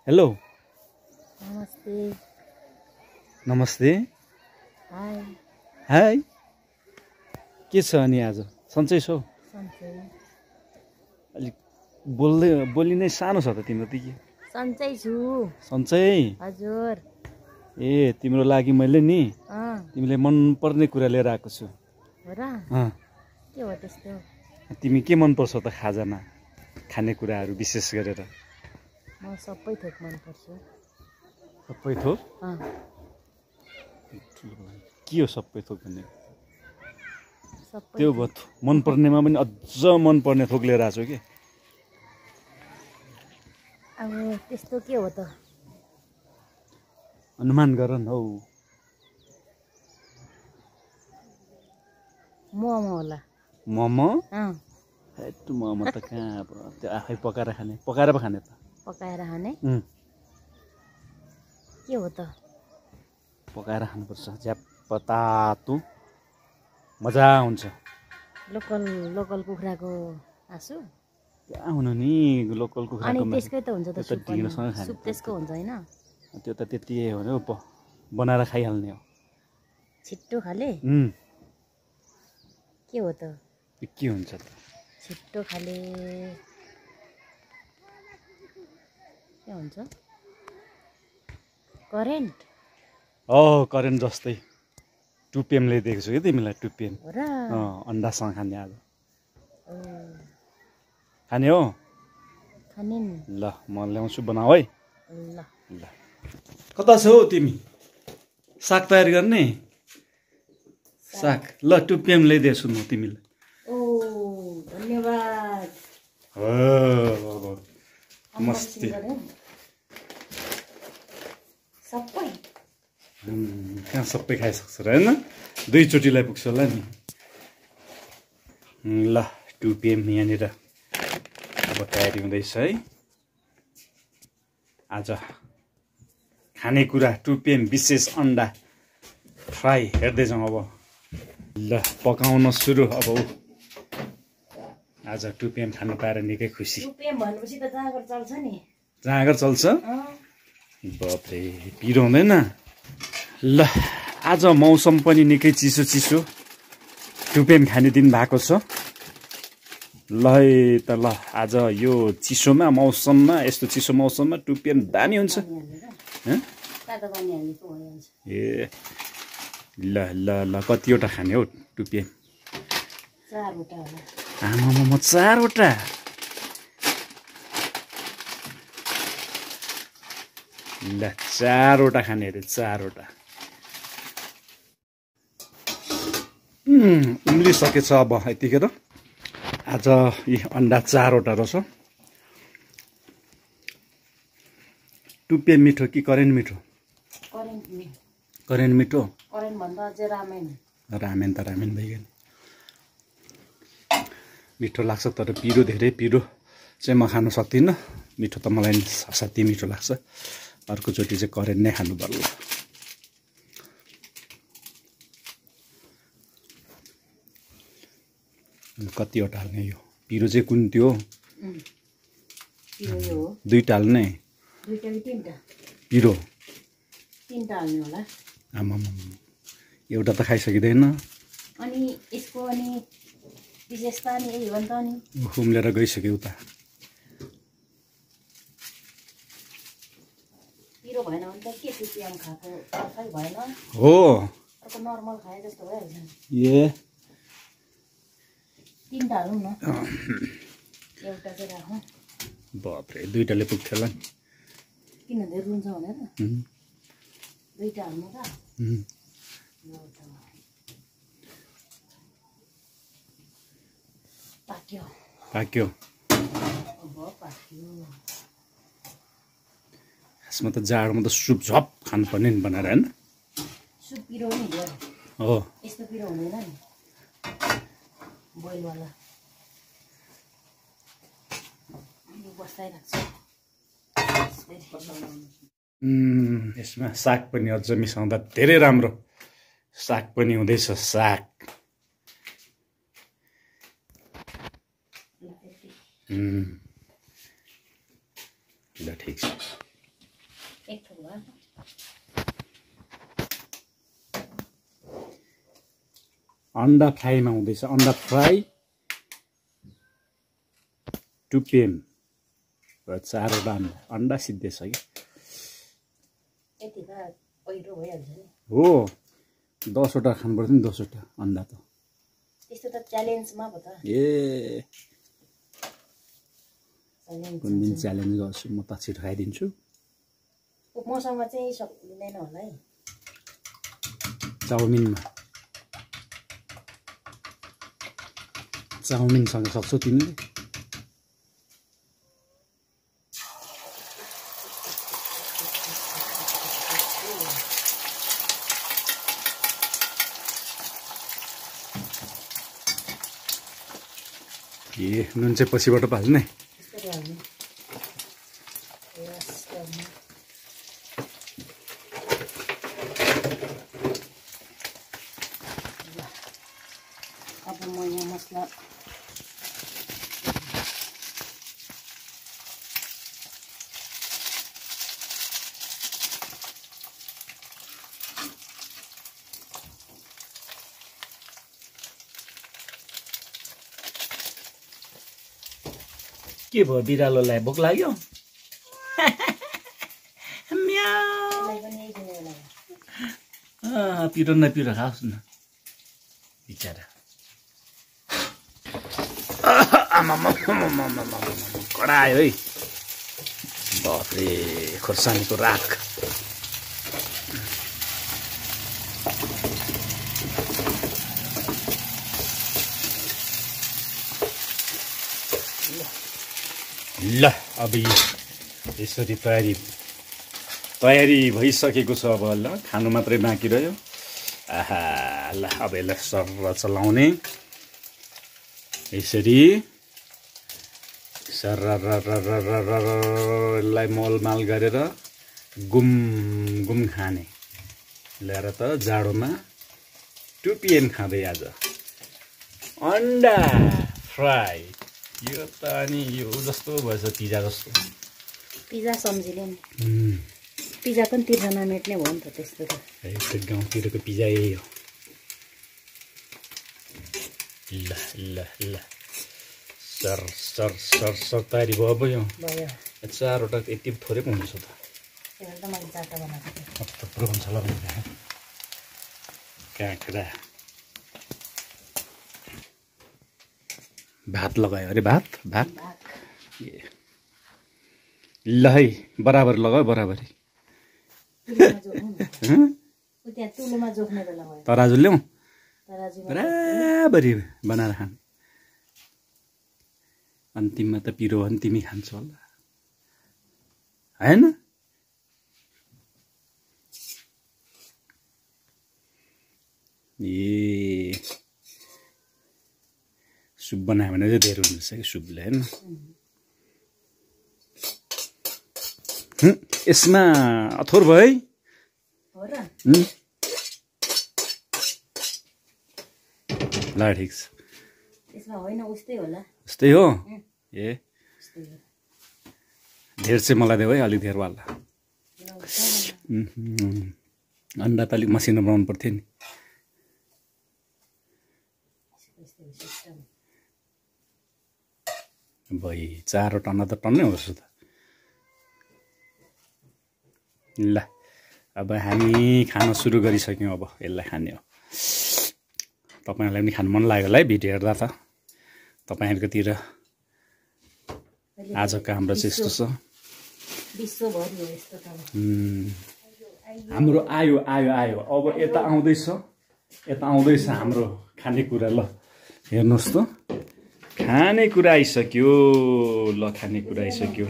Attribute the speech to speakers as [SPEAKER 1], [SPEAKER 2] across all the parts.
[SPEAKER 1] Hello
[SPEAKER 2] नमस्ते।
[SPEAKER 1] नमस्ते।
[SPEAKER 2] High.
[SPEAKER 1] High. के छ अनि आज सन्चै छौ?
[SPEAKER 2] सन्चै।
[SPEAKER 1] अलिक बोली नै सानो छ त तिम्रो त के?
[SPEAKER 2] सन्चै छु।
[SPEAKER 1] सन्चै?
[SPEAKER 2] हजुर।
[SPEAKER 1] ए तिम्रो लागि मैले नि तिमीले मन पर्ने कुरा लिएर आएको छु।
[SPEAKER 2] हो र? के हो त्यस्तो?
[SPEAKER 1] तिमी के मन पर्छ त खाजामा? खानेकुराहरू विशेष गरेर?
[SPEAKER 2] म सबै थोक मन पर्छ।
[SPEAKER 1] सबै थोक? के हो सबै थोक भन्ने? त्यो भयो मन पर्नेमा पनि अझ मन पर्ने थोक लिएर आएको छु कि?
[SPEAKER 2] अब त्यस्तो के हो त?
[SPEAKER 1] अनुमान गर न हौ।
[SPEAKER 2] मोमो होला।
[SPEAKER 1] मोमो? हेट मोमो त कहाँ अब त्यो आफै पकाएर खाने, पकाएर पो खाने त?
[SPEAKER 2] पकाएर खाने? के हो त?
[SPEAKER 1] पकाएर खानुपर्छ, झ्याप्प तातो मजा हुन्छ।
[SPEAKER 2] लोकल कुखुराको मासु?
[SPEAKER 1] कहाँ हुनु नि लोकल कुखुराको
[SPEAKER 2] मासु? अनि त्यसकै त हुन्छ त सुप पनि। सुप त्यसको हुन्छ हैन? त्यो
[SPEAKER 1] त त्यति हो नि बनाएर खाइहाल्ने हो।
[SPEAKER 2] छिट्टो खाले? के हो त?
[SPEAKER 1] के हुन्छ त?
[SPEAKER 2] छिट्टो खाले के हुन्छ? करेन्ट?
[SPEAKER 1] करेन्ट जस्तै टुपेम ल्याइदिएको छु कि तिमीलाई टुपेम।
[SPEAKER 2] हो र?
[SPEAKER 1] अन्डासँग खाने आज। खाने हो?
[SPEAKER 2] खाने नि।
[SPEAKER 1] ल म ल्याउँछु बनाऊ है।
[SPEAKER 2] ल
[SPEAKER 1] ल कता छौ तिमी? साग तयार गर्ने? साग ल टुपेम ल्याइदिएछु म तिमीलाई।
[SPEAKER 2] धन्यवाद।
[SPEAKER 1] मस्ती।
[SPEAKER 2] सबै?
[SPEAKER 1] कहाँ सबै खाइसक्छ र होइन? दुईचोटिलाई पुग्छ होला नि। ल टुपेम यहाँनिर अब तयारी हुँदैछ है। आज खानेकुरा टुपेम विशेष अन्डा फ्राई हेर्दै जाउँ अब। ल पकाउन सुरु अब। आज टुपेम खानु पाएर निकै खुसी।
[SPEAKER 2] टुपेम भनेपछि त जाँगर चल्छ नि।
[SPEAKER 1] जाँगर चल्छ? बाफ्रे पिरो हुँदैन? ल आज मौसम पनि निकै चिसो चिसो, टुपेम खाने दिन भएको छ। ल है त ल आज यो चिसोमा मौसममा यस्तो चिसो मौसममा टुपेम दामी हुन्छ। ए ल ल ल कतिवटा खाने हौ टुपेम?
[SPEAKER 2] 4वटा होला।
[SPEAKER 1] आमामा 4वटा? ल 4वटा खाने अरे 4वटा। उम्लिसकेछ अब यतिखेर। आज यी अन्डा 4वटा रहेछ। टुपेम मिठो कि करेन्ट मिठो? करेन्ट मिठो?
[SPEAKER 2] करेन्ट भन्दा अझै रामेन।
[SPEAKER 1] रामेन त रामेन भइगयो। मिठो लाग्छ तर पिरो धेरै पिरो चाहिँ म खान सक्दिनँ। मिठो त मलाई असाध्यै मिठो लाग्छ। अर्कोचोटि चाहिँ करेन्ट नै खानु पर्ला। कतिवटा हाल्ने यो? पिरो चाहिँ कुन त्यो?
[SPEAKER 2] पिरो यो हो।
[SPEAKER 1] 2टा हाल्ने?
[SPEAKER 2] 2टा कि 3टा?
[SPEAKER 1] पिरो
[SPEAKER 2] 3टा हाल्ने होला।
[SPEAKER 1] आमामा एउटा त खाइसकिँदैन।
[SPEAKER 2] अनि यसको अनि विशेषता नि यही हो नि त नि।
[SPEAKER 1] उम्लेर गइसक्यो उता।
[SPEAKER 2] पिरो भएन भने त के टुपेम खाएको अर्थै भएन।
[SPEAKER 1] हो
[SPEAKER 2] अर्को नर्मल खाए जस्तो भइहाल्छ नि।
[SPEAKER 1] ए
[SPEAKER 2] 3टा हालौँ न। एउटा चाहिँ राखौँ।
[SPEAKER 1] बाफ्रे 2टाले पुग्थ्यो होला नि।
[SPEAKER 2] किन धेरै रुन्छ भनेर 2टा हाल्नु त। पाक्यो।
[SPEAKER 1] पाक्यो?
[SPEAKER 2] अब पाक्यो।
[SPEAKER 1] खासमा त जाडोमा त सुप झप खानुपर्ने नि बनाएर होइन?
[SPEAKER 2] सुप पिरो नि भयो।
[SPEAKER 1] हो
[SPEAKER 2] यस्तो पिरो हुँदैन नि बोइलवाला। बस्दै राख्छ।
[SPEAKER 1] यसमा साग पनि अझ मिसाउँदा धेरै राम्रो। साग पनि हुँदैछ साग। ल ठिक छ।
[SPEAKER 2] एक थोक भयो
[SPEAKER 1] अन्डा फ्राईमा हुँदैछ अन्डा फ्राई 2 PM र 4वटा अन्डा सिद्धेछ कि
[SPEAKER 2] यतिका पहिरो भइहाल्छ नि
[SPEAKER 1] हो 10वटा खानु पर्छ नि 10वटा अन्डा त
[SPEAKER 2] त्यस्तो त च्यालेन्जमा पो त
[SPEAKER 1] ए
[SPEAKER 2] च्यालेन्ज
[SPEAKER 1] कुन दिन च्यालेन्ज गर्छु म त छिटो खाइदिन्छु
[SPEAKER 2] मसँग चाहिँ सक्दिँदैन होला है
[SPEAKER 1] चाउमिनसँग सक्छौ तिमीले ए नुन चाहिँ पछिबाट हाल्ने
[SPEAKER 2] त्यसरी हाल्ने यस गर्नु अब म यहाँ मसला
[SPEAKER 1] के भयो बिरालोलाई भोक लाग्यो
[SPEAKER 2] त्यसलाई पनि यही दिने होला
[SPEAKER 1] पिरो न पिरो खाओस् न बिचरा कडा आयो है बाफ्रे खोर्सानीको राख ल अब यसरी तयारी भइसकेको छ अब ल खानु मात्रै बाँकी रह्यो आहा ल अब यसलाई सर्र चलाउने यसरी सरलाई मोलमाल गरेर गुम खाने ल्याएर त जाडोमा 2 PM खाँदै आज अन्डा फ्राई यो त अनि यो जस्तो भएछ पिज्जा जस्तो
[SPEAKER 2] पिज्जा सम्झिले नि पिज्जा पनि तिर्न नमेट्ने भयो नि त त्यस्तो त
[SPEAKER 1] गाउँतिरको पिज्जा यही हो ल ल ल सर तयारी भयो अब यो
[SPEAKER 2] भयो
[SPEAKER 1] 4वटा यति थोरै पो हुन्छ त
[SPEAKER 2] त्यसले त मैले 4टा बनाएको थिएँ
[SPEAKER 1] अब थुप्रो हुन्छ होला काँक्रा भात लगायो अरे भात ए ल है बराबर लगायो बराबरी
[SPEAKER 2] त्यहाँ तुलोमा जोख्ने बेला भयो
[SPEAKER 1] तराजु ल्याउँ
[SPEAKER 2] तराजुमा
[SPEAKER 1] बराबरी बनाएर खानु अन्तिममा त पिरो भने तिमी खान्छौ होला हैन ए सुप बनायो भने चाहिँ धेरै हुन्छ कि सुपले हैन यसमा अथोर भयो है
[SPEAKER 2] हो र
[SPEAKER 1] ल ठिक छ
[SPEAKER 2] त्यसमा होइन उस्तै होला
[SPEAKER 1] उस्तै हो ए
[SPEAKER 2] उस्तै हो
[SPEAKER 1] धेर चाहिँ मलाई देऊ है अलिक धेर वाला अन्डा त अलिक मसिनो बनाउनु पर्थ्यो नि भइ 4वटा अन्डा त टन्नै हो रहेछ त ल अब हामी खान सुरु गरिसक्यौँ अब यसलाई खाने हो तपाईँहरूलाई पनि खानु मन लाग्यो होला है भिडियो हेर्दा त तपाईँहरूकोतिर आजको हाम्रो चाहिँ यस्तो छ
[SPEAKER 2] विश्वभरि हो यस्तो त
[SPEAKER 1] हाम्रो आयो अब यता आउँदैछ हाम्रो खानेकुरा ल हेर्नुहोस् त खानेकुरा आइसक्यो ल खानेकुरा आइसक्यो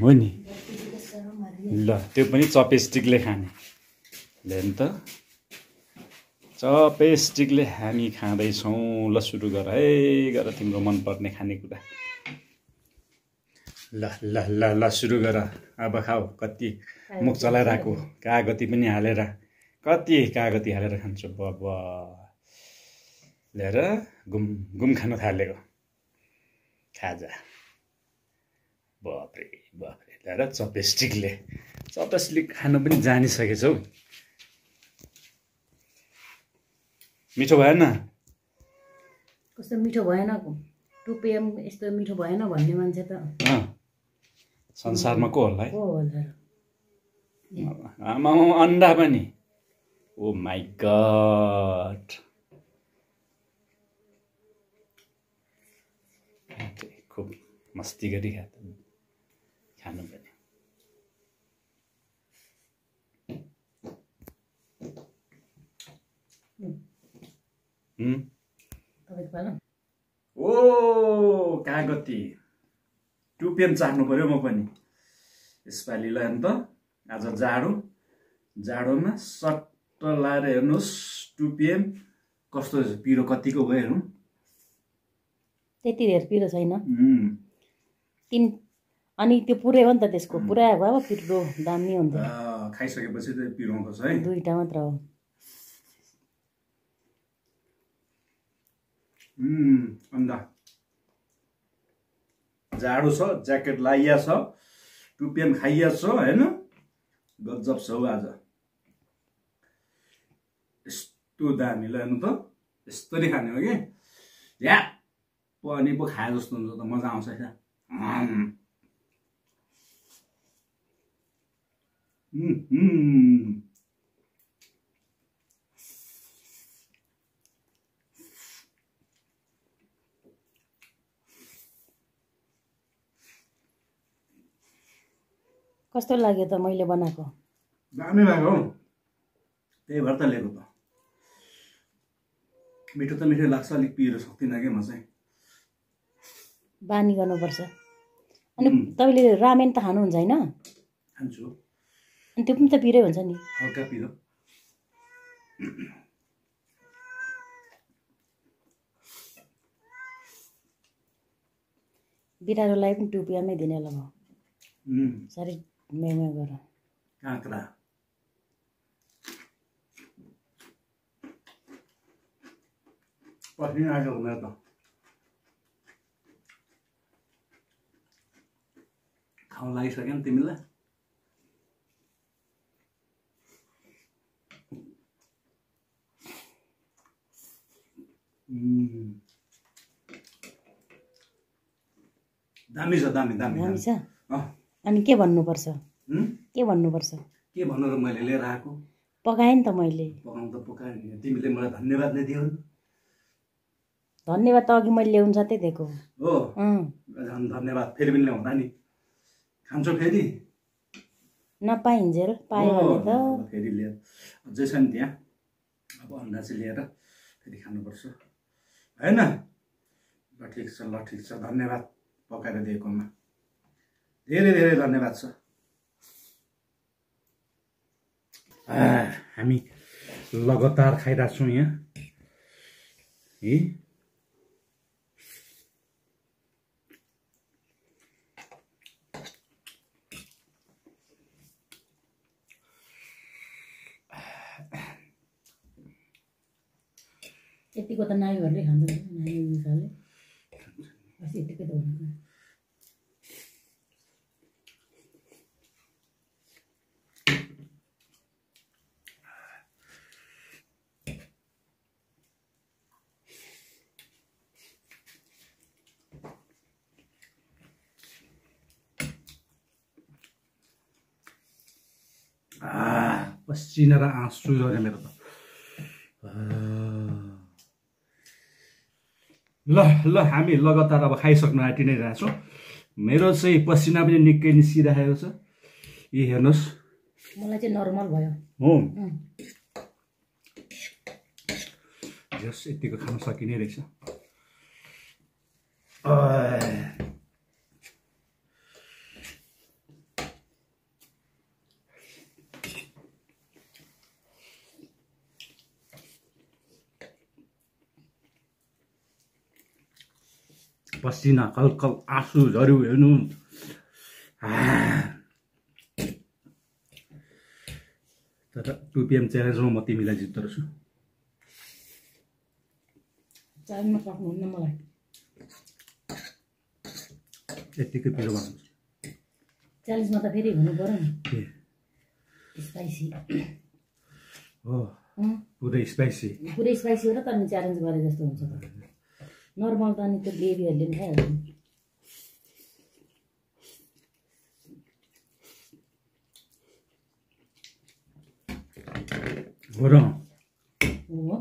[SPEAKER 1] हो नि ल त्यो पनि चपेस्टिकले खाने हेर्नु त चपेस्टिकले हामी खाँदैछौँ ल सुरु गर है गर तिम्रो मनपर्ने खानेकुरा ल ल ल ल सुरु गर अब खाऊ कति मुख चलाइरहेको कागती पनि हालेर कति कागती हालेर खान्छु बाबा ल्याएर घुम खान थालेको खाजा बाफ्रे बाफ्रे ल्याएर चपेस्टिकले खान पनि जानिसकेछ हौ। मिठो भएन?
[SPEAKER 2] कस्तो मिठो भएन 2 PM यस्तो मिठो भएन भन्ने मान्छे त
[SPEAKER 1] संसारमा को होला है?
[SPEAKER 2] को होला?
[SPEAKER 1] आमा अन्डा पनि। ओ माई गॉड। खूब मस्ती गरी खानु पनि। ओ कागती 2 PM चाख्नु पर्यो म पनि यसपालि। ल अन्त आज जाडोमा सट्ट लाएर हेर्नुहोस् 2 PM कस्तो पिरो कतिको भयो हेरौँ।
[SPEAKER 2] त्यति धेर पिरो छैन। अनि त्यो पुरै हो नि त त्यसको पुरा भयो पिरो दामी हुन्छ।
[SPEAKER 1] खाइसकेपछि त पिरो आउँछ है।
[SPEAKER 2] 2टा मात्र हो।
[SPEAKER 1] अन्डा जाडो छ, ज्याकेट लाइया छ, 2 PM खाइया छ हैन। गजब छ आज। यस्तो दामी ल हेर्नु त यसरी खाने हो कि या पनि पो खाए जस्तो हुन्छ त मजा आउँछ क्या।
[SPEAKER 2] कस्तो लाग्यो त मैले बनाएको?
[SPEAKER 1] दामी लाग्यो हौ। त्यही भएर त ल्याएको त। मिठो त मिठो लाग्छ, अलिक पिरो सक्दिनँ क्या म चाहिँ।
[SPEAKER 2] बानी गर्नुपर्छ। अनि तपाईँले रामेन त खानुहुन्छ होइन?
[SPEAKER 1] खान्छु।
[SPEAKER 2] अनि त्यो पनि त पिरै हुन्छ नि।
[SPEAKER 1] हल्का पिरो।
[SPEAKER 2] बिरालोलाई पनि 2 PM दिने होला म। साह्रै मेउ गर।
[SPEAKER 1] काँक्रा पसिना आएको मेरो त। खाउँ लागिसक्यो नि तिमीलाई? दामी छ दामी दामी
[SPEAKER 2] दामी छ। अनि के भन्नुपर्छ? के भन्नुपर्छ?
[SPEAKER 1] के भन्नु र मैले लिएर आएको?
[SPEAKER 2] पकाएँ नि त मैले।
[SPEAKER 1] पकाउनु त पकाएँ नि। तिमीले मलाई धन्यवाद नै दियौ।
[SPEAKER 2] धन्यवाद त अघि मैले ल्याउनु साथै दिएको
[SPEAKER 1] हो। धन्यवाद फेरि पनि ल्याउँदा नि। खान्छौ फेरि?
[SPEAKER 2] नपाइन्जेल पायो भने त
[SPEAKER 1] फेरि लिएर अझै छ नि त्यहाँ। अब अन्डा चाहिँ लिएर फेरि खानुपर्छ होइन? ल ठिक छ, ल ठिक छ। धन्यवाद पकाएर दिएकोमा। धेरै धेरै धन्यवाद छ। हामी लगातार खाइरहेको छौँ यहाँ है।
[SPEAKER 2] यतिको त नानीहरूले खान्छ। नानी निकाले बस यतिकै त हुन्छ।
[SPEAKER 1] पसिना र आँसु झऱ्यो मेरो त। ल ल हामी लगातार अब खाइसक्नु आँटि नै रहेछौँ। मेरो चाहिँ पसिना पनि निकै निस्किरहेको छ। यी हेर्नुहोस्।
[SPEAKER 2] मलाई चाहिँ नर्मल भयो
[SPEAKER 1] हो। जस यतिको खान सकिने रहेछ। पसिना कलकल आँसु झऱ्यो हेर्नु। तर 2 PM च्यालेन्जमा म तिमीलाई जित्दो रहेछु।
[SPEAKER 2] चालमा सक्नुहुन्न मलाई।
[SPEAKER 1] यत्तिकै पिरो बनाउँछु।
[SPEAKER 2] 40 मा त फेरि हुनु पर्यो नि स्पाइसी
[SPEAKER 1] हो पुरै स्पाइसी
[SPEAKER 2] पुरै स्पाइसी हो र त अनि च्यालेन्ज गरे जस्तो हुन्छ त नर्मल त अनि त्यो बेबीहरूले पनि खाइहाल्छ
[SPEAKER 1] हो र
[SPEAKER 2] हो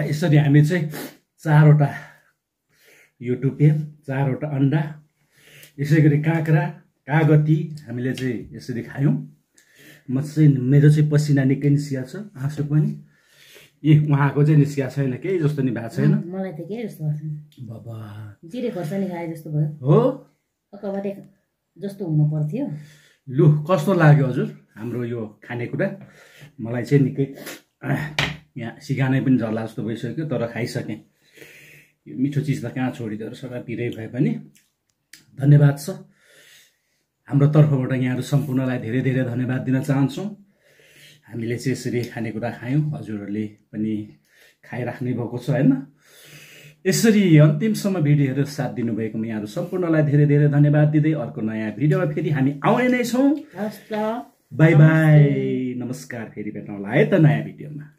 [SPEAKER 1] यसरी हामी चाहिँ 4वटा यो टुपेन 4वटा अन्डा यसै गरी काँक्रा कागती हामीले चाहिँ यसरी खायौँ म चाहिँ मेरो चाहिँ पसिना निकै निस्किया छ आँसु पनि उहाँको चाहिँ निस्किया छैन केही जस्तो नि भएको छैन
[SPEAKER 2] मलाई त के जस्तो भएको छैन
[SPEAKER 1] बाबा
[SPEAKER 2] जिरे खोर्सानी खाए जस्तो भयो
[SPEAKER 1] हो
[SPEAKER 2] अकबारे जस्तो हुनु पर्थ्यो
[SPEAKER 1] लु कस्तो लाग्यो हजुर हाम्रो यो खानेकुरा मलाई चाहिँ निकै यहाँ सिगानै पनि झर्ला जस्तो भइसक्यो तर खाइसकेँ यो मिठो चिज त कहाँ छोडिदिएर सबै पिरै भए पनि धन्यवाद छ हाम्रो तर्फबाट यहाँहरू सम्पूर्णलाई धेरै धेरै धन्यवाद दिन चाहन्छौँ हामीले चाहिँ यसरी खानेकुरा खायौँ हजुरहरूले पनि खाइराख्नै भएको छ होइन यसरी अन्तिमसम्म भिडियो हेरेर साथ दिनुभएकोमा यहाँहरू सम्पूर्णलाई धेरै धेरै धन्यवाद दिँदै अर्को नयाँ भिडियोमा फेरि हामी आउने नै छौँ बाई बाई नमस्कार फेरि भेटौँला है त नयाँ भिडियोमा